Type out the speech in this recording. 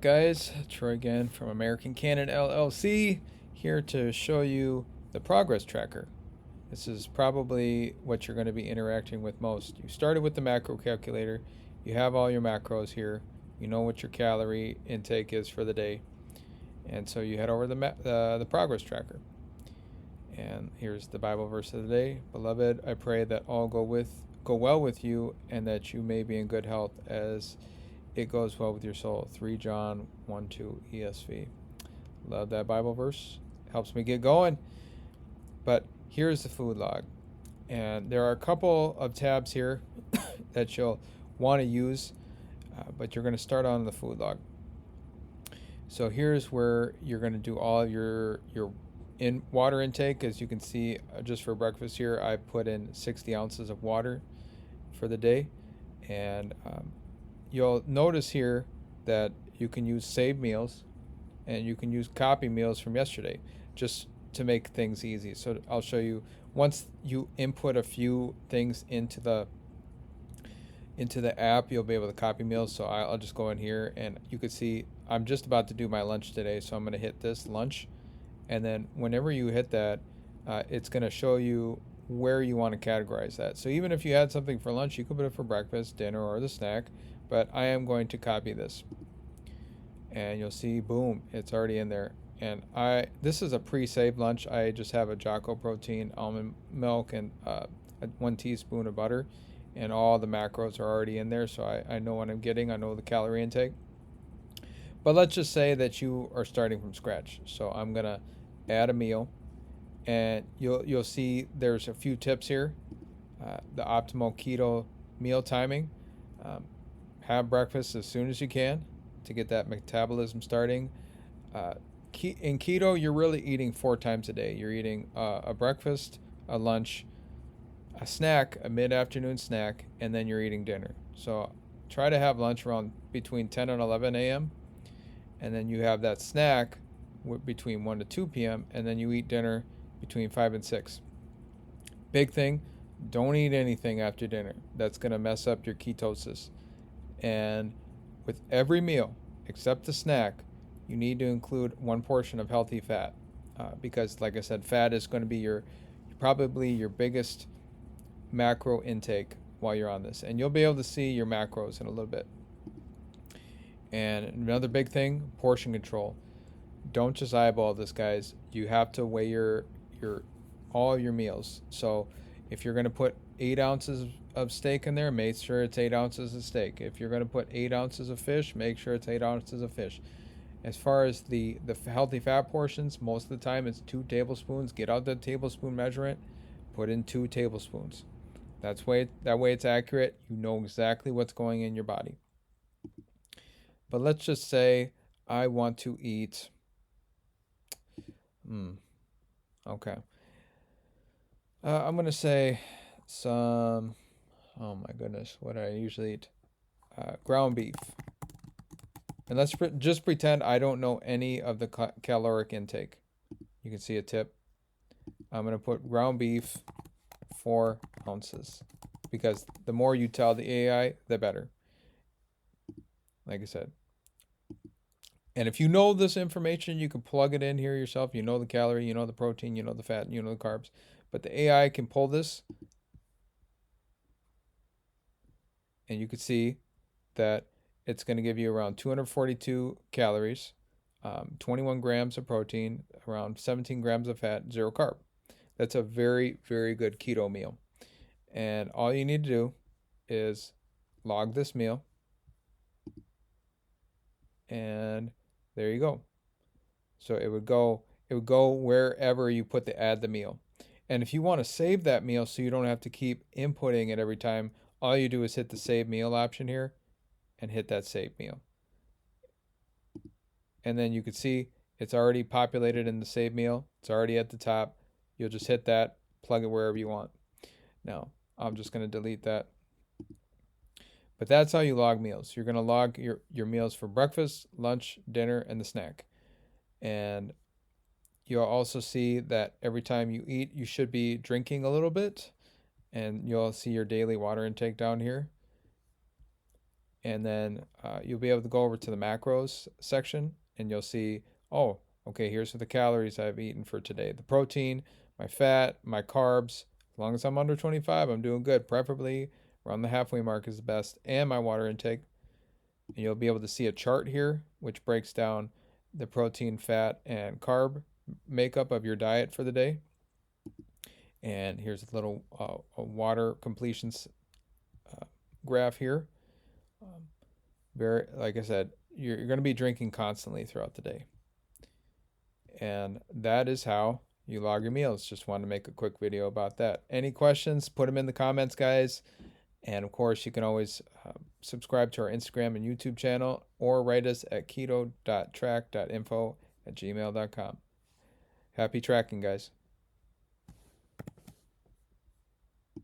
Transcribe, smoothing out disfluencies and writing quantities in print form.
guys? Troy again from American Cannon LLC, here to show you the progress tracker. This is probably what you're going to be interacting with most. You started with the macro calculator, you have all your macros here, you know what your calorie intake is for the day, and so you head over to the progress tracker. And here's the Bible verse of the day. Beloved, I pray that all go well with you, and that you may be in good health as it goes well with your soul. 3 John 1 2 ESV. Love that Bible verse. Helps me get going. But here's the food log. And there are a couple of tabs here that you'll want to use, but you're going to start on the food log. So here's where you're going to do all of your water intake. As you can see, just for breakfast here, I put in 60 ounces of water for the day. And you'll notice here that you can use saved meals and you can use copy meals from yesterday just to make things easy. So I'll show you once you input a few things into the app, you'll be able to copy meals. So I'll just go in here and you can see I'm just about to do my lunch today. So I'm going to hit this lunch. And then whenever you hit that, it's going to show you where you want to categorize that. So even if you had something for lunch, you could put it for breakfast, dinner, or the snack. But I am going to copy this. And you'll see, boom, it's already in there. And this is a pre-saved lunch. I just have a Jocko protein, almond milk, and 1 teaspoon of butter. And all the macros are already in there, so I know what I'm getting. I know the calorie intake. But let's just say that you are starting from scratch. So I'm going to add a meal. And you'll see there's a few tips here. The optimal keto meal timing. Have breakfast as soon as you can to get that metabolism starting. In keto, you're really eating 4 times a day. You're eating a breakfast, a lunch, a snack, a mid-afternoon snack, and then you're eating dinner. So try to have lunch around between 10 and 11 a.m. And then you have that snack between 1 to 2 p.m. And then you eat dinner between 5 and 6. Big thing, don't eat anything after dinner. That's going to mess up your ketosis. And with every meal, except the snack, you need to include 1 portion of healthy fat, because, like I said, fat is going to be probably your biggest macro intake while you're on this. And you'll be able to see your macros in a little bit. And another big thing, portion control. Don't just eyeball this, guys. You have to weigh your all your meals. So if you're going to put 8 ounces of steak in there, make sure it's 8 ounces of steak. If you're going to put 8 ounces of fish, make sure it's 8 ounces of fish. As far as the healthy fat portions, most of the time it's 2 tablespoons. Get out the tablespoon measurement, put in 2 tablespoons. That way it's accurate. You know exactly what's going in your body. But let's just say I want to eat. Okay. I'm going to say some, oh my goodness, what do I usually eat? Ground beef. And let's just pretend I don't know any of the caloric intake. You can see a tip. I'm going to put ground beef 4 ounces. Because the more you tell the AI, the better. Like I said. And if you know this information, you can plug it in here yourself. You know the calorie, you know the protein, you know the fat, you know the carbs. But the AI can pull this. And you can see that it's going to give you around 242 calories, 21 grams of protein, around 17 grams of fat, 0 carb. That's a very, very good keto meal. And all you need to do is log this meal. And there you go. So it would go wherever you put add the meal. And if you want to save that meal so you don't have to keep inputting it every time, all you do is hit the save meal option here and hit that save meal. And then you can see it's already populated in the save meal. It's already at the top. You'll just hit that, plug it wherever you want. Now, I'm just going to delete that. But that's how you log meals. You're going to log your meals for breakfast, lunch, dinner, and the snack. And you'll also see that every time you eat, you should be drinking a little bit. And you'll see your daily water intake down here. and then you'll be able to go over to the macros section, and you'll see, oh, okay, here's the calories I've eaten for today, the protein, my fat, my carbs. As long as I'm under 25, I'm doing good. Preferably around the halfway mark is the best, and my water intake. And you'll be able to see a chart here which breaks down the protein, fat, and carb makeup of your diet for the day. And here's a little water completions graph here. Very, like I said, you're going to be drinking constantly throughout the day. And that is how you log your meals. Just wanted to make a quick video about that. Any questions, put them in the comments, guys. And of course, you can always subscribe to our Instagram and YouTube channel, or write us at keto.track.info@gmail.com. Happy tracking, guys.